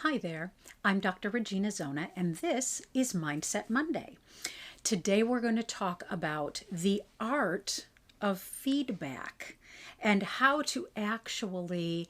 Hi there, I'm Dr. Regina Zona, and this is Mindset Monday. Today we're going to talk about the art of feedback and how to actually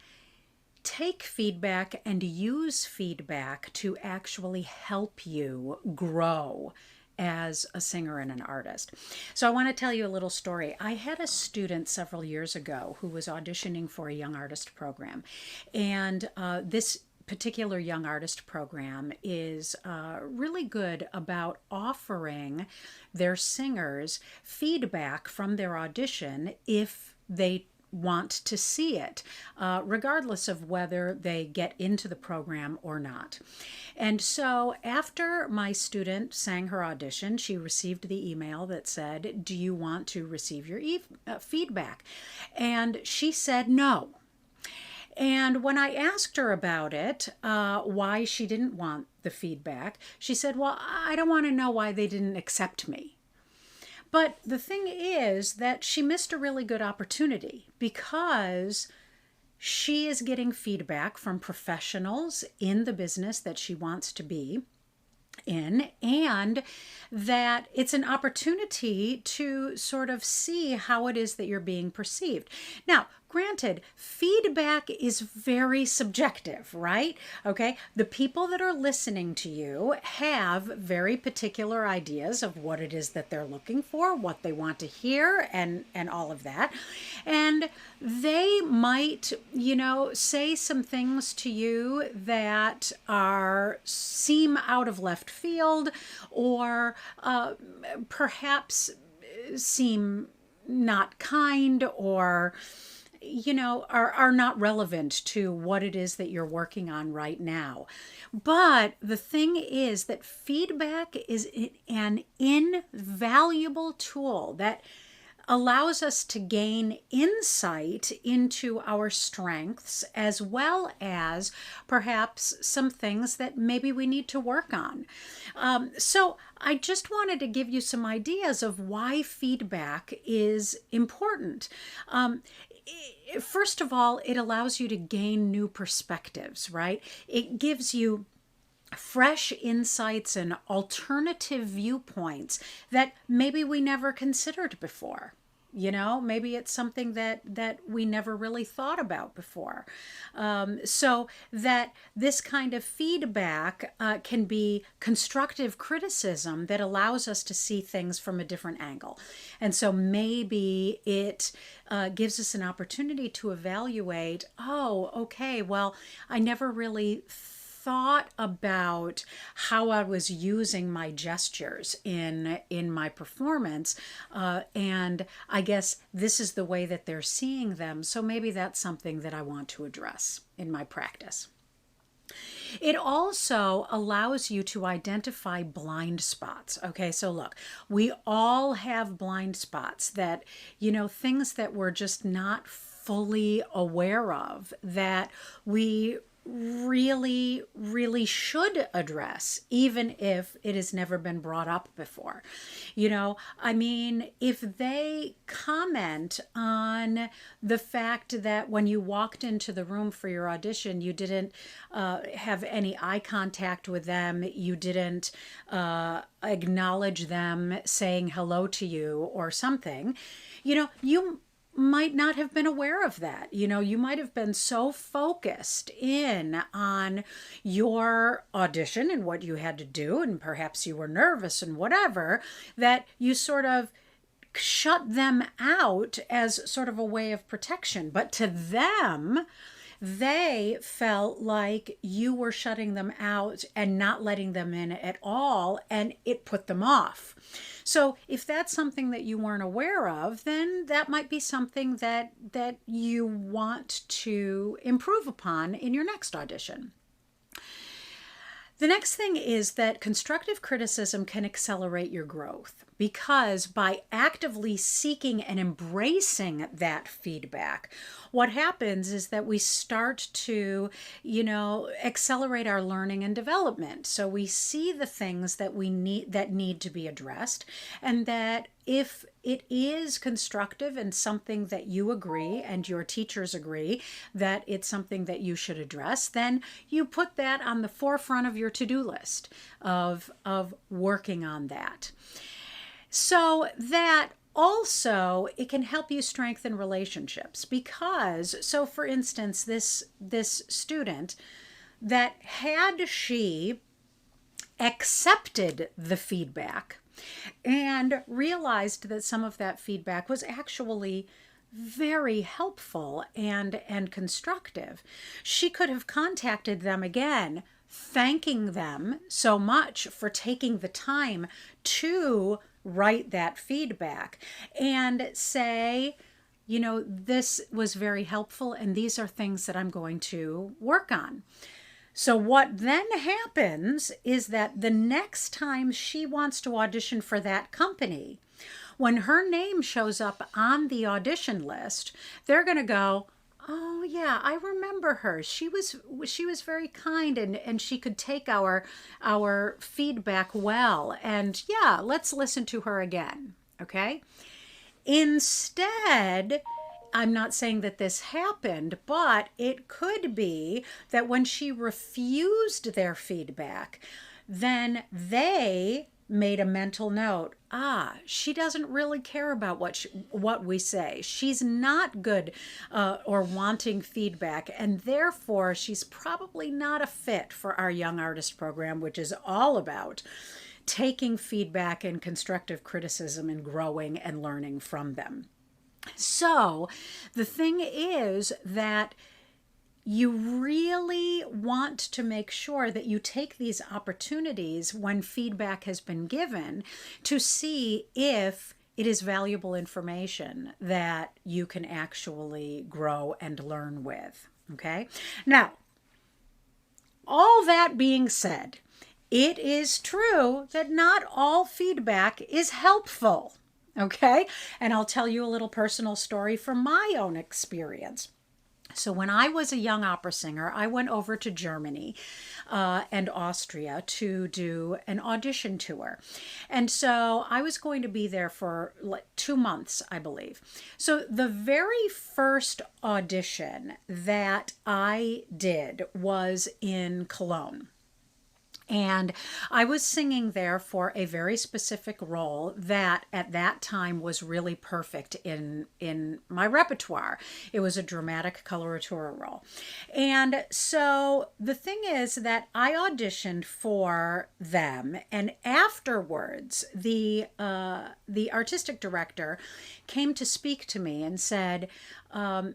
take feedback and use feedback to actually help you grow as a singer and an artist. So I want to tell you a little story. I had a student several years ago who was auditioning for a young artist program, and this particular young artist program is really good about offering their singers feedback from their audition if they want to see it, regardless of whether they get into the program or not. And so after my student sang her audition, she received the email that said, "Do you want to receive your feedback?" And she said no. And when I asked her about it, why she didn't want the feedback, she said, "Well, I don't want to know why they didn't accept me." But the thing is that she missed a really good opportunity because she is getting feedback from professionals in the business that she wants to be in, and that it's an opportunity to sort of see how it is that you're being perceived. Now, granted, feedback is very subjective, right? Okay, the people that are listening to you have very particular ideas of what it is that they're looking for, what they want to hear, and all of that. And they might, say some things to you that seem out of left field, or perhaps seem not kind, or are not relevant to what it is that you're working on right now. But the thing is that feedback is an invaluable tool that allows us to gain insight into our strengths, as well as perhaps some things that maybe we need to work on. So I just wanted to give you some ideas of why feedback is important. First of all, it allows you to gain new perspectives, right? It gives you fresh insights and alternative viewpoints that maybe we never considered before. Maybe it's something that we never really thought about before. So that this kind of feedback can be constructive criticism that allows us to see things from a different angle. And so maybe it gives us an opportunity to evaluate, oh, okay, well, I never really thought about how I was using my gestures in my performance, and I guess this is the way that they're seeing them, so maybe that's something that I want to address in my practice. It also allows you to identify blind spots. Okay, so look, we all have blind spots that, things that we're just not fully aware of, that we really should address, even if it has never been brought up before. If they comment on the fact that when you walked into the room for your audition, you didn't have any eye contact with them, you didn't acknowledge them saying hello to you or something, you might not have been aware of that. You might have been so focused in on your audition and what you had to do, and perhaps you were nervous and whatever, that you sort of shut them out as sort of a way of protection. But to them, they felt like you were shutting them out and not letting them in at all, and it put them off. So if that's something that you weren't aware of, then that might be something that you want to improve upon in your next audition. The next thing is that constructive criticism can accelerate your growth. because by actively seeking and embracing that feedback, what happens is that we start to, accelerate our learning and development. So we see the things that need to be addressed, and that if it is constructive and something that you agree and your teachers agree that it's something that you should address, then you put that on the forefront of your to-do list of working on that. So that also, it can help you strengthen relationships because, so for instance, this student, that had she accepted the feedback and realized that some of that feedback was actually very helpful and constructive, she could have contacted them again, thanking them so much for taking the time to write that feedback and say, this was very helpful and these are things that I'm going to work on. So what then happens is that the next time she wants to audition for that company, when her name shows up on the audition list, they're going to go, oh yeah, I remember her. She was very kind and she could take our feedback well. And yeah, let's listen to her again. Okay? Instead, I'm not saying that this happened, but it could be that when she refused their feedback, then they made a mental note. She doesn't really care about what we say. She's not good or wanting feedback, and therefore she's probably not a fit for our Young Artist program, which is all about taking feedback and constructive criticism and growing and learning from them. So the thing is that you really want to make sure that you take these opportunities when feedback has been given to see if it is valuable information that you can actually grow and learn with. Okay? Now, all that being said, it is true that not all feedback is helpful. Okay? And I'll tell you a little personal story from my own experience. So when I was a young opera singer, I went over to Germany and Austria to do an audition tour. And so I was going to be there for like 2 months, I believe. So the very first audition that I did was in Cologne. And I was singing there for a very specific role that at that time was really perfect in my repertoire. It was a dramatic coloratura role. And so the thing is that I auditioned for them, and afterwards the artistic director came to speak to me and said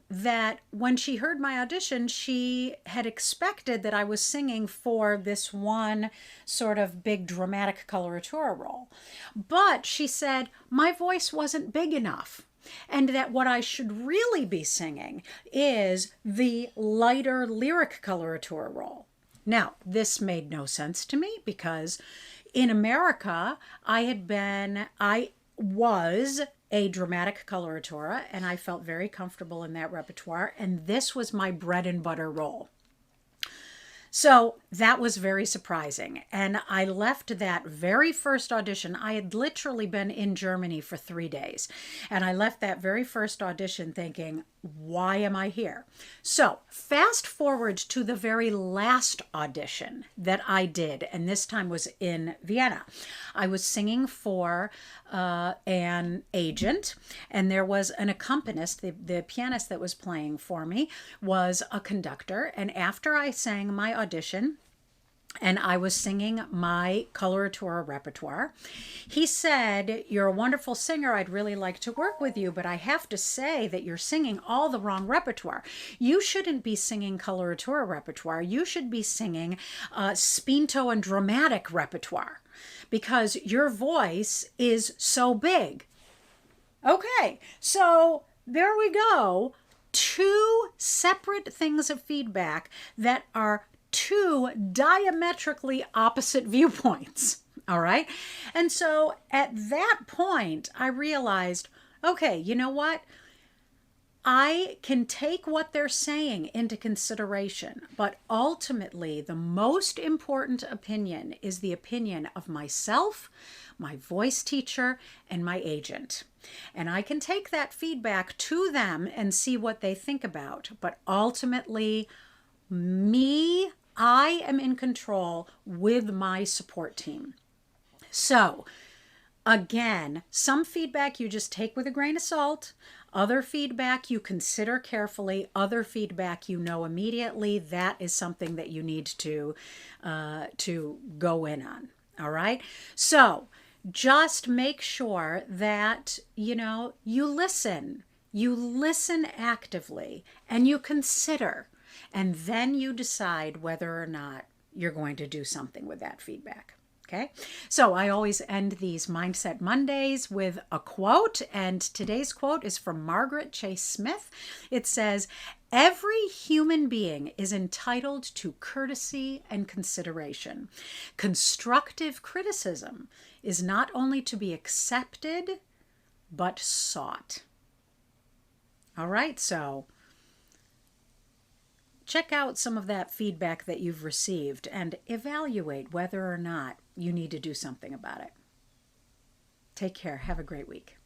that when she heard my audition, she had expected that I was singing for this one sort of big dramatic coloratura role. But she said my voice wasn't big enough, and that what I should really be singing is the lighter lyric coloratura role. Now, this made no sense to me because in America, I was a dramatic coloratura, and I felt very comfortable in that repertoire, and this was my bread and butter role. So that was very surprising. And I left that very first audition. I had literally been in Germany for 3 days. And I left that very first audition thinking, why am I here? So fast forward to the very last audition that I did. And this time was in Vienna. I was singing for an agent, and there was an accompanist. The pianist that was playing for me was a conductor. And after I sang my audition, and I was singing my coloratura repertoire, he said, "You're a wonderful singer. I'd really like to work with you, but I have to say that you're singing all the wrong repertoire. You shouldn't be singing coloratura repertoire. You should be singing spinto and dramatic repertoire because your voice is so big." Okay, so there we go. 2 separate things of feedback that are 2 diametrically opposite viewpoints. All right. And so at that point, I realized, okay, you know what? I can take what they're saying into consideration, but ultimately, the most important opinion is the opinion of myself, my voice teacher, and my agent. And I can take that feedback to them and see what they think about. But ultimately, I am in control with my support team. So, again, some feedback you just take with a grain of salt. Other feedback you consider carefully. Other feedback you know immediately. That is something that you need to go in on. All right. So just make sure that you listen. You listen actively and you consider, and then you decide whether or not you're going to do something with that feedback. Okay, so I always end these Mindset Mondays with a quote, and today's quote is from Margaret Chase Smith. It says, "Every human being is entitled to courtesy and consideration. Constructive criticism is not only to be accepted, but sought." All right, so check out some of that feedback that you've received and evaluate whether or not you need to do something about it. Take care. Have a great week.